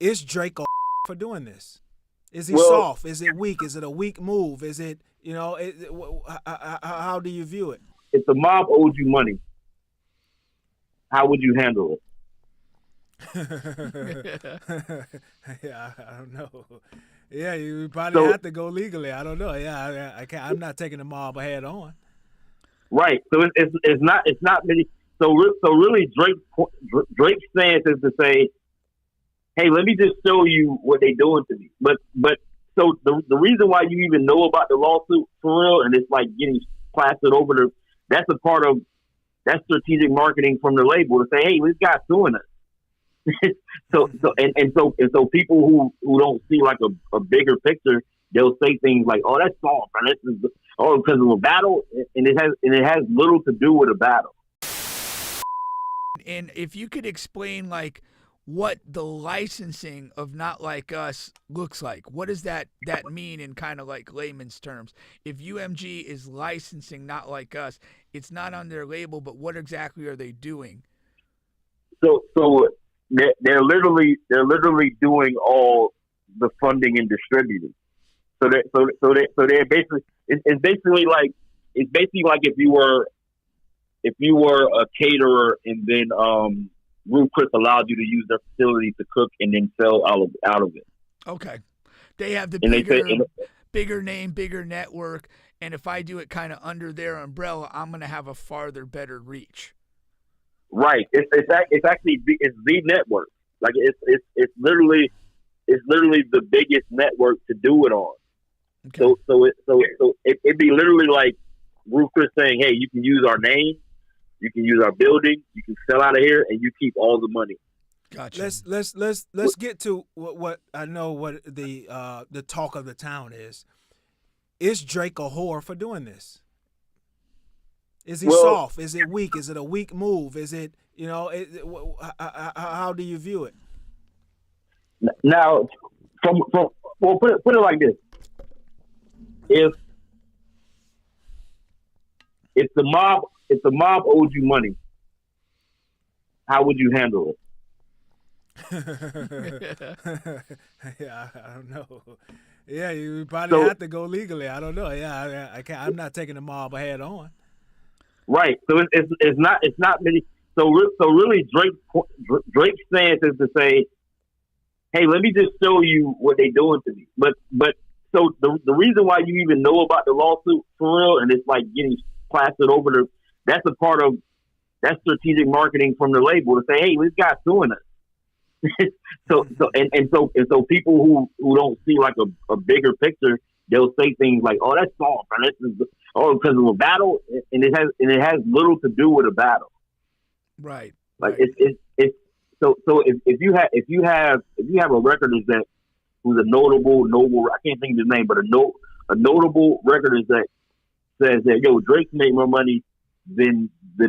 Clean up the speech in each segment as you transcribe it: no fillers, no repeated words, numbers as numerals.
Is Drake a for doing this? Is he Well, soft? Is it weak? Is it a weak move? Is it, how do you view it? if the mob owed you money, how would you handle it? Yeah, I don't know. Yeah, you probably So have to go legally. I don't know. Yeah, I can't. I'm not taking the mob head on. right, so it's not many. So really, Drake's stance is to say, hey, let me just show you what they're doing to me. But so the reason why you even know about the lawsuit for real, and it's like getting plastered over the, that's a part of that strategic marketing from the label to say, hey, this guy's suing us. So people who don't see like a bigger picture, they'll say things like, "Oh, that's soft," and this is because of a battle, and it has little to do with a battle. And if you could explain like what the licensing of Not Like Us looks like, what does that mean in kind of like layman's terms? If UMG is licensing Not Like Us, it's not on their label, but what exactly are they doing? So they're literally doing all the funding and distributing. So they're basically it's basically like if you were a caterer and then Ruth Chris allowed you to use their facility to cook and then sell out of it. Okay. They have the And they say, bigger name, bigger network, and if I do it kind of under their umbrella, I'm going to have a farther better reach. right? It's actually it's the network. Like it's literally the biggest network to do it on. Okay. It'd be literally like Ruth Chris saying, "Hey, you can use our name, you can use our building, you can sell out of here, and you keep all the money." Gotcha. Let's get to what I know what the talk of the town is. Is Drake a whore for doing this? Is he Well, soft? Is it weak? Is it a weak move? Is it, how do you view it? now well, put it like this: if if the mob owed you money, how would you handle it? Yeah, I don't know. Yeah, you probably So have to go legally. I don't know. Yeah, I can't. I'm not taking the mob head on. right, so it's not many. So really, Drake's stance is to say, hey, let me just show you what they're doing to me. But so the reason why you even know about the lawsuit for real, and it's like getting plastered over the, that's a part of that strategic marketing from the label to say, hey, this guy's suing us. So people who don't see like a bigger picture, they'll say things like, "Oh, that's soft," and this is because of a battle, and it has little to do with a battle. Right. Like Right. it's so if you have a record exec who's a noble, I can't think of his name, but a notable record exec says that, yo, Drake made more money than the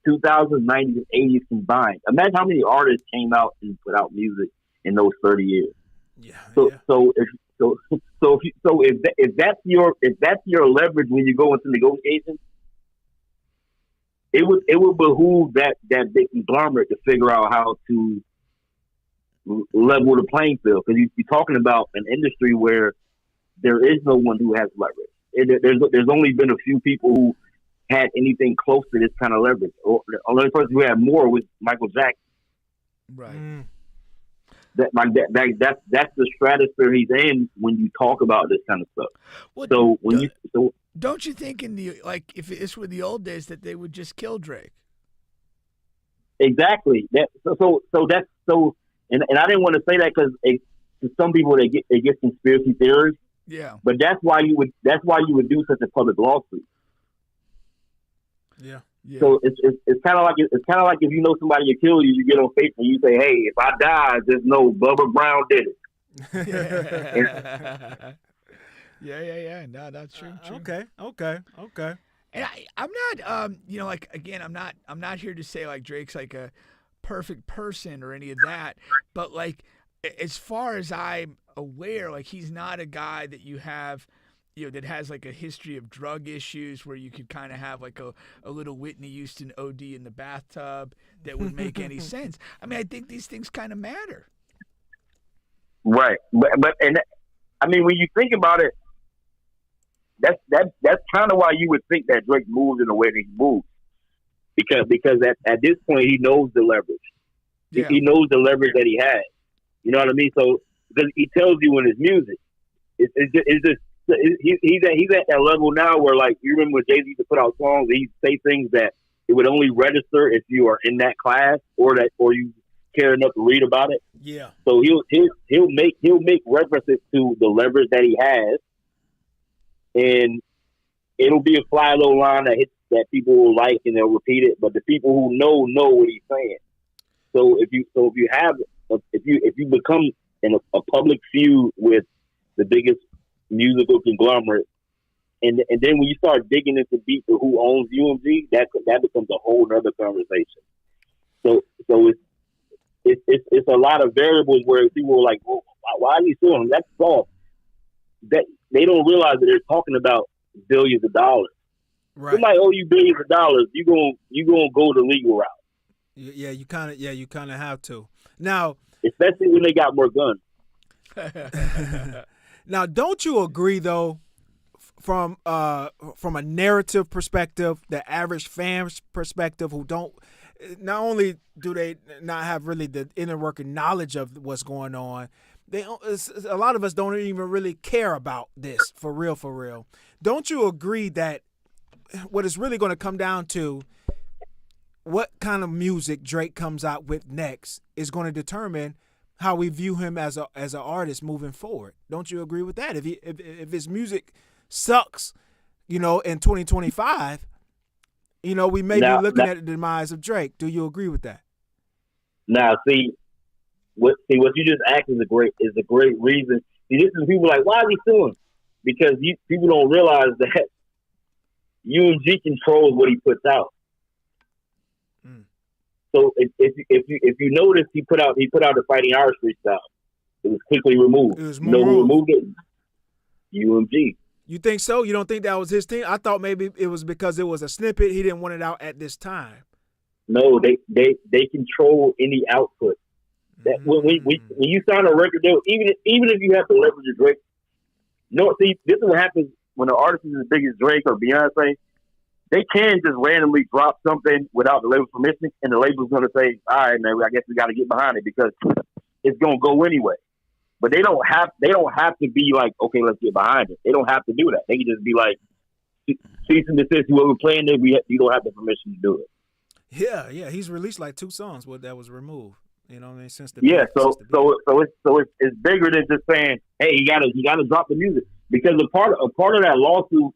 2000s, 90s, and 80s combined. Imagine how many artists came out and put out music in those 30 years. Yeah, So yeah. so if if that's your leverage when you go into negotiations, it would behoove that big conglomerate to figure out how to level the playing field, because you're talking about an industry where there is no one who has leverage. There's only been a few people who had anything close to this kind of leverage. Or the only person who had more was Michael Jackson. Right. Mm. That's the stratosphere he's in when you talk about this kind of stuff. Well, So when you don't you think if this were the old days that they would just kill Drake? exactly that that's so and I didn't want to say that because to some people they get conspiracy theories, Yeah. but that's why you would do such a public lawsuit. Yeah. Yeah. So it's kind of like if you know somebody will kill you, you get on Facebook and you say, "Hey, if I die, just know Bubba Brown did it." yeah. Yeah. No, that's true. True. Okay. And I'm not, like again, I'm not here to say like Drake's like a perfect person or any of that, but like as far as I'm aware, like he's not a guy that you have, that has like a history of drug issues where you could kind of have like a little Whitney Houston OD in the bathtub that would make any sense. I mean, I think these things kind of matter. Right, but and I mean, when you think about it, that's kind of why you would think that Drake moves in the way that he moves, because at this point he knows the leverage. Yeah. He knows the leverage that he has. You know what I mean? So because he tells you in his music, he's at that level now where, like, you remember when Jay-Z used to put out songs, he'd say things that it would only register if you are in that class or you care enough to read about it. Yeah. So he'll make references to the leverage that he has, and it'll be a fly low line that people will like and they'll repeat it. But the people who know what he's saying. So if you become in a public feud with the biggest musical conglomerate, and then when you start digging into deeper who owns UMG, that becomes a whole other conversation. So it's a lot of variables where people are like, well, why are you suing him? That's soft. That they don't realize that they're talking about billions of dollars. Right. Somebody owe you billions of dollars, you gonna go the legal route. Yeah, you kind of have to. Now, especially when they got more guns. Now, don't you agree though, from a narrative perspective, the average fan's perspective, who don't, not only do they not have really the inner working knowledge of what's going on, a lot of us don't even really care about this for real. Don't you agree that what it's really going to come down to, what kind of music Drake comes out with next, is going to determine how we view him as an artist moving forward? Don't you agree with that? If his music sucks, in 2025, we may be looking at the demise of Drake. Do you agree with that? Now, what you just asked is a great reason. See, this is people like, why is he suing? Because people don't realize that UMG controls what he puts out. So if you notice, he put out the Fighting Irish freestyle. It was quickly removed. It was who removed it? UMG. You think so? You don't think that was his team? I thought maybe it was because it was a snippet. He didn't want it out at this time. No, they control any output. That when you sign a record deal, even if you have to leverage a Drake, see, this is what happens when an artist is as big as Drake or Beyonce. They can just randomly drop something without the label's permission, and the label's going to say, all right, man, I guess we got to get behind it because it's going to go anyway. But they don't have to be like, okay, let's get behind it. They don't have to do that. They can just be like, cease and desist, whoever playing it, you don't have the permission to do it. Yeah. He's released like 2 songs that was removed. You know what I mean? Since the it's bigger than just saying, hey, you gotta drop the music, because a part of that lawsuit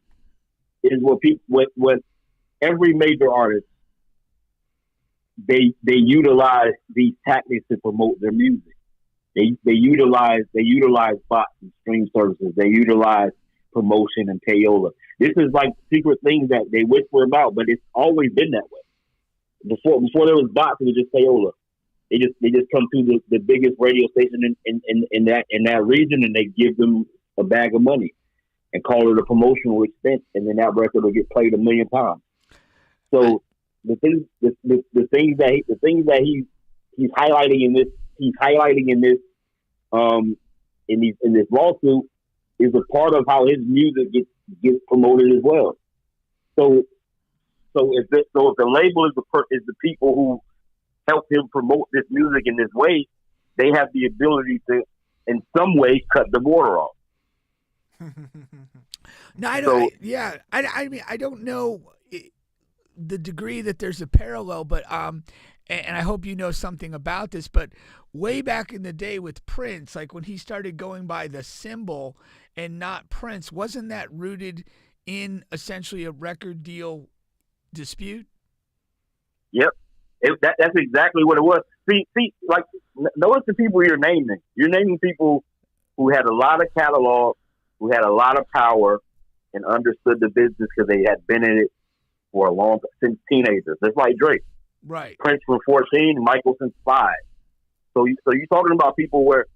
is what every major artist, they utilize these tactics to promote their music. They utilize bots and stream services. They utilize promotion and payola. This is like secret things that they whisper about, but it's always been that way. Before there was bots, it was just payola. They just come to the biggest radio station in that region, and they give them a bag of money and call it a promotional expense, and then that record will get played 1 million times. So the things that he's highlighting in this lawsuit is a part of how his music gets promoted as well. So if the label is the people who help him promote this music in this way, they have the ability to, in some way, cut the border off. No, I don't. I mean, I don't know the degree that there's a parallel, but and I hope you know something about this. But way back in the day with Prince, like when he started going by the symbol and not Prince, wasn't that rooted in essentially a record deal dispute? Yep. That's exactly what it was. See, like, notice the people you're naming. You're naming people who had a lot of catalog, who had a lot of power, and understood the business because they had been in it for a long time, since teenagers. Just like Drake. Right. Prince from 14, Michael since 5. So you're talking about people where,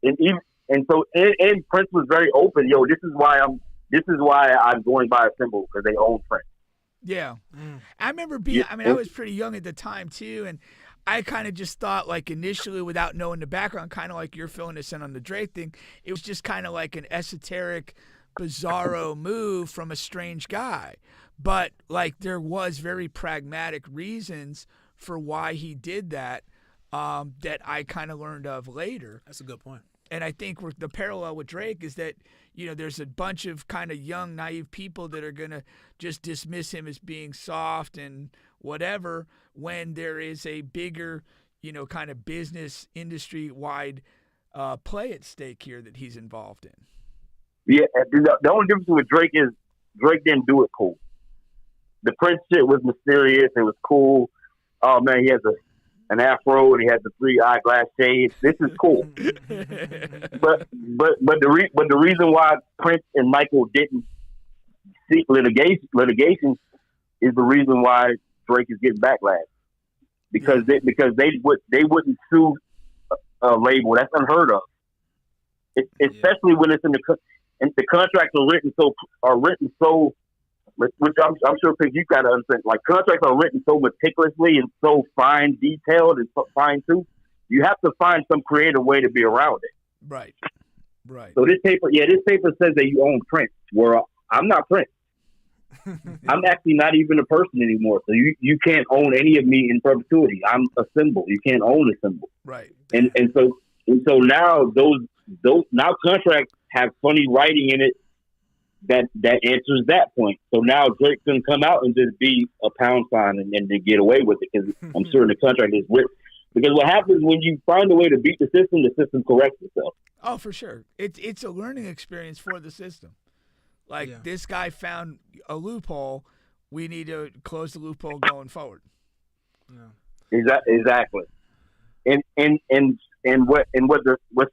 and Prince was very open. Yo, this is why I'm going by a symbol, because they own Prince. Yeah. I remember being, I was pretty young at the time too. And I kind of just thought, like, initially, without knowing the background, kind of like you're filling us in on the Drake thing, it was just kind of like an esoteric, bizarro move from a strange guy. But, like, there was very pragmatic reasons for why he did that that I kind of learned of later. That's a good point. And I think the parallel with Drake is that, there's a bunch of kind of young, naive people that are going to just dismiss him as being soft and whatever when there is a bigger, kind of business industry-wide play at stake here that he's involved in. Yeah, the only difference with Drake is Drake didn't do it cool. The Prince shit was mysterious. It was cool. Oh, man, he has an afro and he has the 3 eyeglass shades. This is cool. but the reason why Prince and Michael didn't seek litigation is the reason why Drake is getting backlash. Because they wouldn't sue a label. That's unheard of. Especially when it's in the contracts are written so which I'm sure Pig, you got to understand. Like, contracts are written so meticulously and so fine detailed and so fine tooth. You have to find some creative way to be around it. Right. So this paper says that you own Prince. Where I'm not Prince. I'm actually not even a person anymore. So you can't own any of me in perpetuity. I'm a symbol. You can't own a symbol. Right. And so now those contracts have funny writing in it that answers that point. So now Drake can come out and just be a pound sign and to get away with it, because I'm sure the contract is written. Because what happens when you find a way to beat the system corrects itself. Oh, for sure. It's a learning experience for the system. Like, this guy found a loophole. We need to close the loophole going forward. Yeah. Exactly. And what's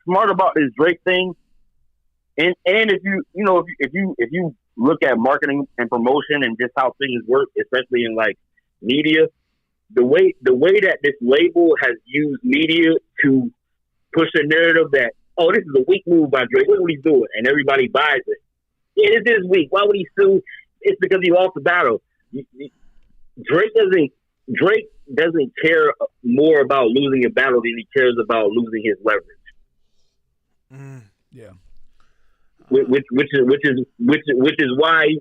smart about this Drake thing. And if you look at marketing and promotion and just how things work, especially in like media, the way that this label has used media to push a narrative that, oh, this is a weak move by Drake. Look what he's doing, and everybody buys it. Yeah, this is weak. Why would he sue? It's because he lost the battle. Drake doesn't care more about losing a battle than he cares about losing his leverage. Yeah. Which is why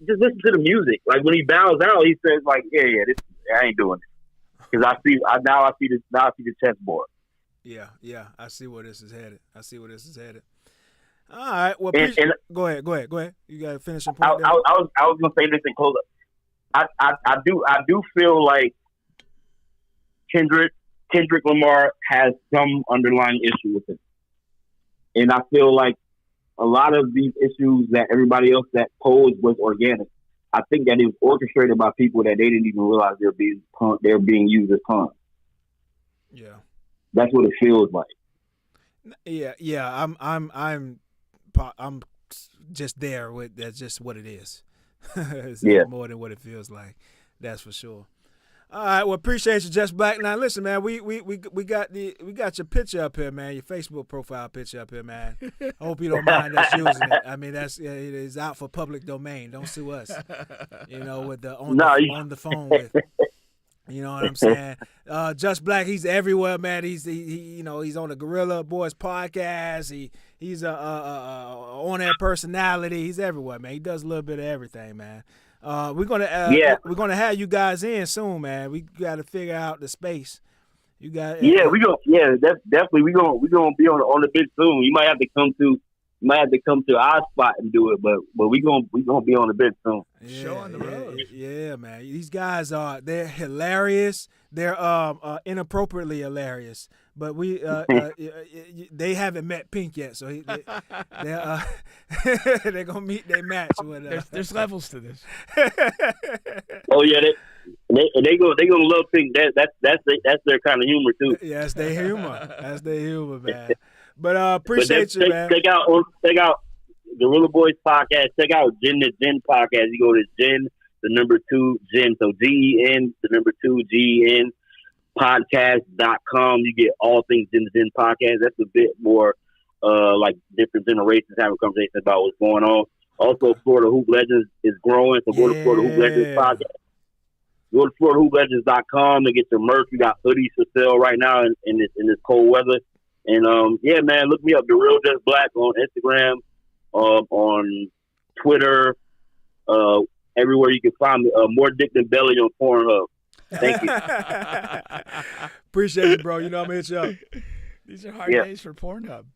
just listen to the music. Like, when he bows out, he says like, I ain't doing it, because I see the chessboard. Yeah, I see where this is headed. All right, well, go ahead. You got to finish your point. I was gonna say this in close up. I do feel like Kendrick Lamar has some underlying issue with it. And I feel like a lot of these issues that everybody else that posed was organic. I think that it was orchestrated by people that they didn't even realize they're being used as pawns. Yeah, that's what it feels like. Yeah. I'm just there with that's just what it is. It's more than what it feels like. That's for sure. All right, well, appreciate you, Just Black. Now, listen, man, we got your picture up here, man. Your Facebook profile picture up here, man. I hope you don't mind us using it. I mean, it is out for public domain. Don't sue us. With the on the phone with. You know what I'm saying? Just Black, he's everywhere, man. He's on the Gorilla Boys podcast. He's a on-air personality. He's everywhere, man. He does a little bit of everything, man. We're gonna have you guys in soon, man. We got to figure out the space. You got definitely we gonna be on the bitch soon. You might have to come to our spot and do it, but we gonna be on the bitch soon. Show on the road. Yeah, man. These guys they're hilarious. They're inappropriately hilarious. But they haven't met Pink yet, so they're gonna meet their match. There's levels to this. Oh yeah, they gonna love Pink. That's their kind of humor too. Yeah, that's their humor, man. But appreciate you, man. Check out Gorilla Boys podcast. Check out Gen to Gen podcast. You go to Gen, the number 2 Gen, so GEN, the number 2 GEN podcast.com. You get all things Gen to Gen podcast. That's a bit more like different generations having conversations about what's going on. Also, Florida Hoop Legends is growing, so go to Florida Hoop Legends podcast. Go to FloridaHoopLegends.com and get your merch. We got hoodies for sale right now in this cold weather. And yeah, man, look me up, The Real Just Black, on Instagram, on Twitter, everywhere you can find me. More Dick Than Belly on Pornhub. Thank you. Appreciate it, bro. You know I'm gonna hit you up. These are hard days for Pornhub.